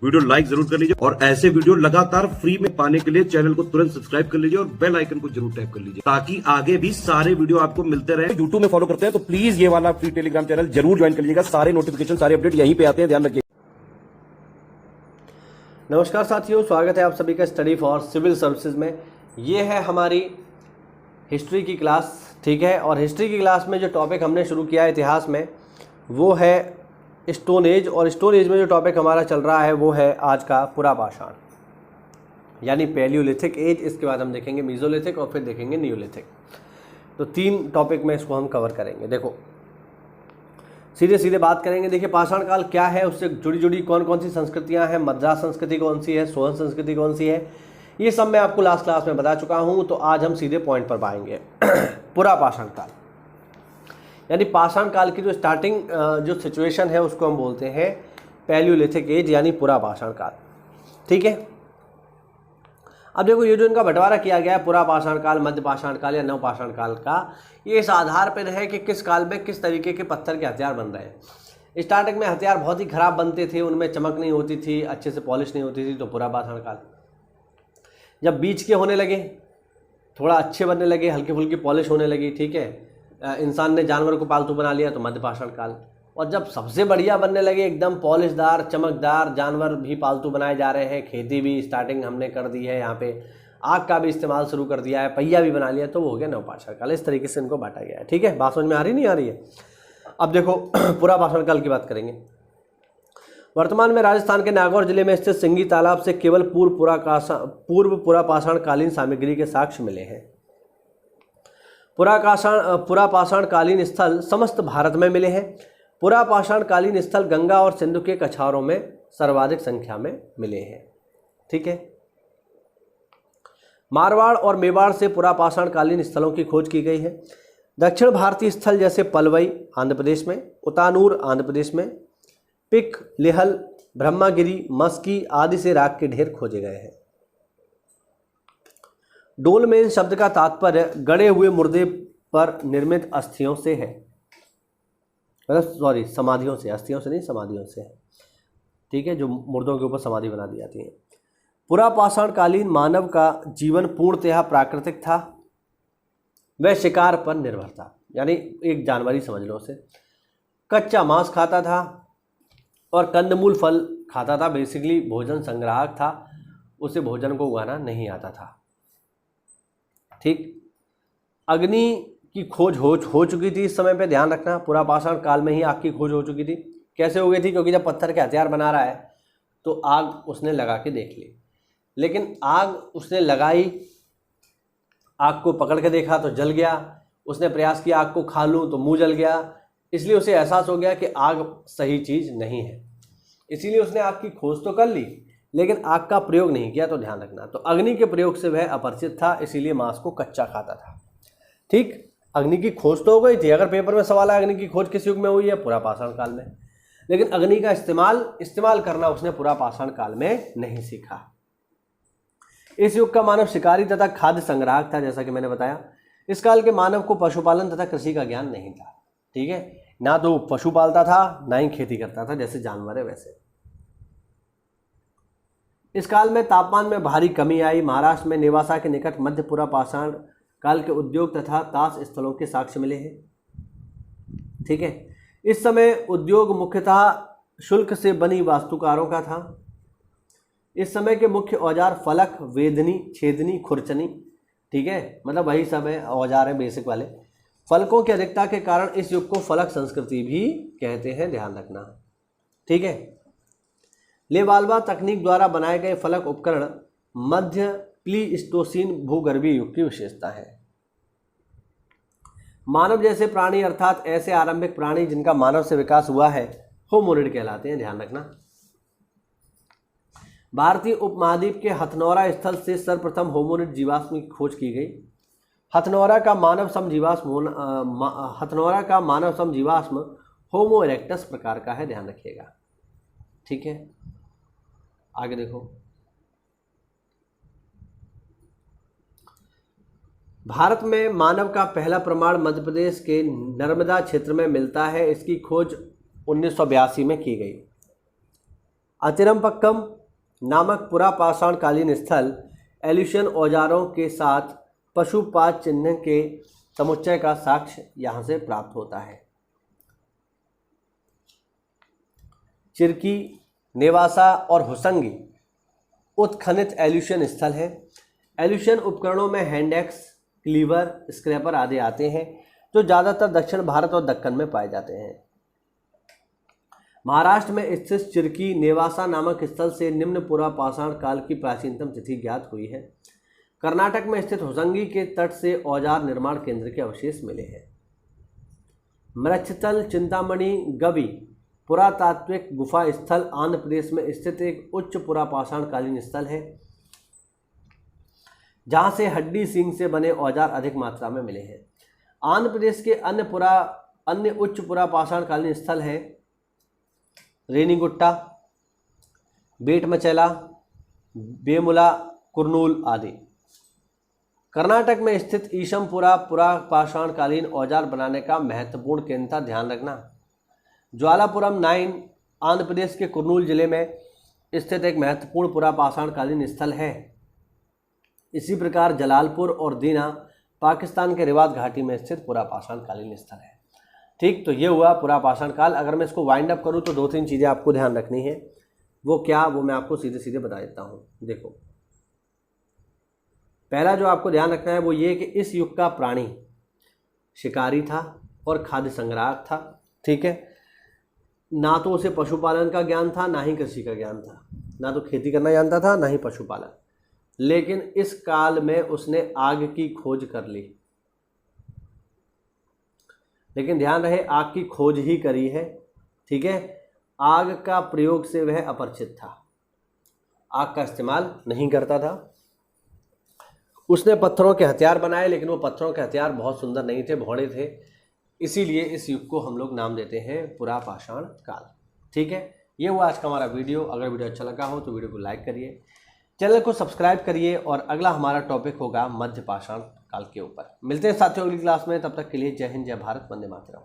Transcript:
Video like जरूर कर लीजिए और ऐसे वीडियो लगातार फ्री में पाने के लिए चैनल को तुरंत सब्सक्राइब कर लीजिए और बेल आइकन को जरूर टैप कर लीजिए ताकि आगे भी सारे वीडियो आपको मिलते रहे। यूट्यूब में फॉलो करते हैं तो प्लीज ये वाला फ्री टेलीग्राम चैनल जरूर ज्वाइन कर लीजिएगा। सारे नोटिफिकेशन सारे अपडेट यहीं पे आते हैं, ध्यान रखिए। नमस्कार साथियों, स्वागत है आप सभी का स्टडी फॉर सिविल सर्विसेज में। ये है हमारी हिस्ट्री की क्लास, ठीक है। और हिस्ट्री की क्लास में जो टॉपिक हमने शुरू किया है इतिहास में वो है स्टोन एज, और स्टोन एज में जो टॉपिक हमारा चल रहा है वो है आज का पुरापाषाण यानी पैलियोलिथिक एज। इसके बाद हम देखेंगे मीजोलिथिक और फिर देखेंगे नियोलिथिक। तो 3 टॉपिक में इसको हम कवर करेंगे। देखो सीधे सीधे बात करेंगे। देखिए पाषाण काल क्या है, उससे जुड़ी जुड़ी कौन कौन सी संस्कृतियां हैं, मद्रास संस्कृति कौन सी है, सोहन संस्कृति कौन सी है, ये सब मैं आपको लास्ट क्लास में बता चुका हूं। तो आज हम सीधे पॉइंट पर पाएंगे। पुरापाषाण काल यानी पाषाण काल की जो स्टार्टिंग जो सिचुएशन है उसको हम बोलते हैं पैलियोलिथिक एज यानी पुरापाषाण काल, ठीक है। अब देखो ये जो इनका बंटवारा किया गया है पुरापाषाण काल, मध्यपाषाण काल या नवपाषाण काल का, ये इस आधार पर है कि किस काल में किस तरीके के पत्थर के हथियार बन रहे हैं। स्टार्टिंग में हथियार बहुत ही खराब बनते थे, उनमें चमक नहीं होती थी, अच्छे से पॉलिश नहीं होती थी, तो पुरापाषाण काल। जब बीच के होने लगे, थोड़ा अच्छे बनने लगे, हल्की फुल्की पॉलिश होने लगी, ठीक है, इंसान ने जानवर को पालतू बना लिया, तो मध्यपाषाण काल। और जब सबसे बढ़िया बनने लगे, एकदम पॉलिशदार चमकदार जानवर भी पालतू बनाए जा रहे हैं, खेती भी स्टार्टिंग हमने कर दी है, यहाँ पे आग का भी इस्तेमाल शुरू कर दिया है, पहिया भी बना लिया, तो वो हो गया नवपाषाण काल। इस तरीके से इनको बांटा गया है, ठीक है। बात समझ में आ रही नहीं आ रही है? अब देखो पुरापाषाण काल की बात करेंगे। वर्तमान में राजस्थान के नागौर जिले में स्थित सिंगी तालाब से केवल पूर्व पुरापाषाण कालीन सामग्री के साक्ष्य मिले हैं। पुरापाषाण कालीन स्थल समस्त भारत में मिले हैं। पुरापाषाण कालीन स्थल गंगा और सिंधु के कछारों में सर्वाधिक संख्या में मिले हैं, ठीक है। मारवाड़ और मेवाड़ से पुरापाषाण कालीन स्थलों की खोज की गई है। दक्षिण भारतीय स्थल जैसे पलवई आंध्र प्रदेश में, उतानूर आंध्र प्रदेश में, पिक, लेहल, ब्रह्मागिरी, मस्की आदि से राख के ढेर खोजे गए हैं। डोलमेन शब्द का तात्पर्य गड़े हुए मुर्दे पर निर्मित अस्थियों से है, सॉरी समाधियों से, अस्थियों से नहीं समाधियों से है, ठीक है, जो मुर्दों के ऊपर समाधि बना दी जाती है। पुरापाषाण कालीन मानव का जीवन पूर्णतः प्राकृतिक था, वह शिकार पर निर्भर था, यानी एक जानवरी समझ लो उसे। कच्चा मांस खाता था और कंदमूल फल खाता था, बेसिकली भोजन संग्राहक था, उसे भोजन को उगाना नहीं आता था, ठीक। अग्नि की खोज हो चुकी थी इस समय पे, ध्यान रखना, पुरापाषाण काल में ही आग की खोज हो चुकी थी। कैसे हो गई थी? क्योंकि जब पत्थर के हथियार बना रहा है तो आग उसने लगा के देख ली, लेकिन आग उसने लगाई, आग को पकड़ के देखा तो जल गया, उसने प्रयास किया आग को खा लूँ तो मुंह जल गया, इसलिए उसे एहसास हो गया कि आग सही चीज़ नहीं है, इसीलिए उसने आग की खोज तो कर ली लेकिन आग का प्रयोग नहीं किया। तो ध्यान रखना, तो अग्नि के प्रयोग से वह अपरिचित था, इसीलिए मांस को कच्चा खाता था, ठीक। अग्नि की खोज तो हो गई थी, अगर पेपर में सवाल है अग्नि की खोज किस युग में हुई है? पुरापाषाण काल में, लेकिन अग्नि का इस्तेमाल करना उसने पुरापाषाण काल में नहीं सीखा। इस युग का मानव शिकारी तथा खाद्य संग्राहक था, जैसा कि मैंने बताया। इस काल के मानव को पशुपालन तथा कृषि का ज्ञान नहीं था, ठीक है, ना तो पशु पालता था ना ही खेती करता था, जैसे जानवर है वैसे। इस काल में तापमान में भारी कमी आई। महाराष्ट्र में नेवासा के निकट मध्य पुरापाषाण काल के उद्योग तथा ताश स्थलों के साक्ष्य मिले हैं, ठीक है। इस समय उद्योग मुख्यतः शुल्क से बनी वास्तुकारों का था। इस समय के मुख्य औजार फलक, वेदनी, छेदनी, खुरचनी, ठीक है, मतलब वही सब है औजार है बेसिक वाले। फलकों की अधिकता के कारण इस युग को फलक संस्कृति भी कहते हैं, ध्यान रखना, ठीक है। लेवाल्वा तकनीक द्वारा बनाए गए फलक उपकरण मध्य प्लीस्टोसीन भूगर्भीय युग की विशेषता है। मानव जैसे प्राणी अर्थात ऐसे आरंभिक प्राणी जिनका मानव से विकास हुआ है होमोनिड कहलाते हैं, ध्यान रखना। भारतीय उपमहाद्वीप के हथनौरा स्थल से सर्वप्रथम होमोनिड जीवाश्म की खोज की गई। हथनौरा का मानव सम जीवाश्म होमो इरेक्टस प्रकार का है, ध्यान रखिएगा, ठीक है। आगे देखो, भारत में मानव का पहला प्रमाण मध्य प्रदेश के नर्मदा क्षेत्र में मिलता है। इसकी खोज 1982 में की गई। अतिरम्पक्कम नामक पुरापाषाण कालीन स्थल एल्यूशियन औजारों के साथ पशुपात चिन्ह के समुच्चय का साक्ष्य यहाँ से प्राप्त होता है। चिरकी, नेवासा और होसंगी उत्खनित एल्यूशियन स्थल है। एल्यूशियन उपकरणों में हैंड एक्स, क्लीवर, स्क्रैपर आदि आते हैं जो ज़्यादातर दक्षिण भारत और दक्कन में पाए जाते हैं। महाराष्ट्र में स्थित चिरकी, नेवासा नामक स्थल से निम्न पुरापाषाण काल की प्राचीनतम तिथि ज्ञात हुई है। कर्नाटक में स्थित होसंगी के तट से औजार निर्माण केंद्र के अवशेष मिले हैं। मृच्छतल चिंतामणि गवि पुरातात्विक गुफा स्थल आंध्र प्रदेश में स्थित एक उच्च पुरापाषाण कालीन स्थल है जहां से हड्डी सींग से बने औजार अधिक मात्रा में मिले हैं। आंध्र प्रदेश के अन्य उच्च पुरापाषाण कालीन स्थल है रेनीगुट्टा, बेटमचेला, बेमुला, कुर्नूल आदि। कर्नाटक में स्थित ईशमपुरा पुरापाषाण कालीन औजार बनाने का महत्वपूर्ण केंद्र था, ध्यान रखना। ज्वालापुरम 9 आंध्र प्रदेश के कुर्नूल जिले में स्थित एक महत्वपूर्ण पुरापाषाण कालीन स्थल है। इसी प्रकार जलालपुर और दीना पाकिस्तान के रिवात घाटी में स्थित पुरापाषाण कालीन स्थल है। ठीक, तो ये हुआ पुरापाषाण काल। अगर मैं इसको वाइंड अप करूँ तो 2-3 चीज़ें आपको ध्यान रखनी है। वो क्या, वो मैं आपको सीधे सीधे बता देता हूँ। देखो, पहला जो आपको ध्यान रखना है वो ये कि इस युग का प्राणी शिकारी था और खाद्य संग्राहक था। ठीक है, ना तो उसे पशुपालन का ज्ञान था, ना ही कृषि का ज्ञान था, ना तो खेती करना जानता था, ना ही पशुपालन। लेकिन इस काल में उसने आग की खोज कर ली। लेकिन ध्यान रहे, आग की खोज ही करी है। ठीक है, आग का प्रयोग से वह अपरिचित था, आग का इस्तेमाल नहीं करता था। उसने पत्थरों के हथियार बनाए, लेकिन वो पत्थरों के हथियार बहुत सुंदर नहीं थे, भौड़े थे। इसीलिए इस युग को हम लोग नाम देते हैं पुरापाषाण काल। ठीक है, ये हुआ आज का हमारा वीडियो। अगर वीडियो अच्छा लगा हो तो वीडियो को लाइक करिए, चैनल को सब्सक्राइब करिए, और अगला हमारा टॉपिक होगा मध्यपाषाण काल के ऊपर। मिलते हैं साथियों अगली क्लास में, तब तक के लिए जय हिंद, जय भारत, वंदे मातरम।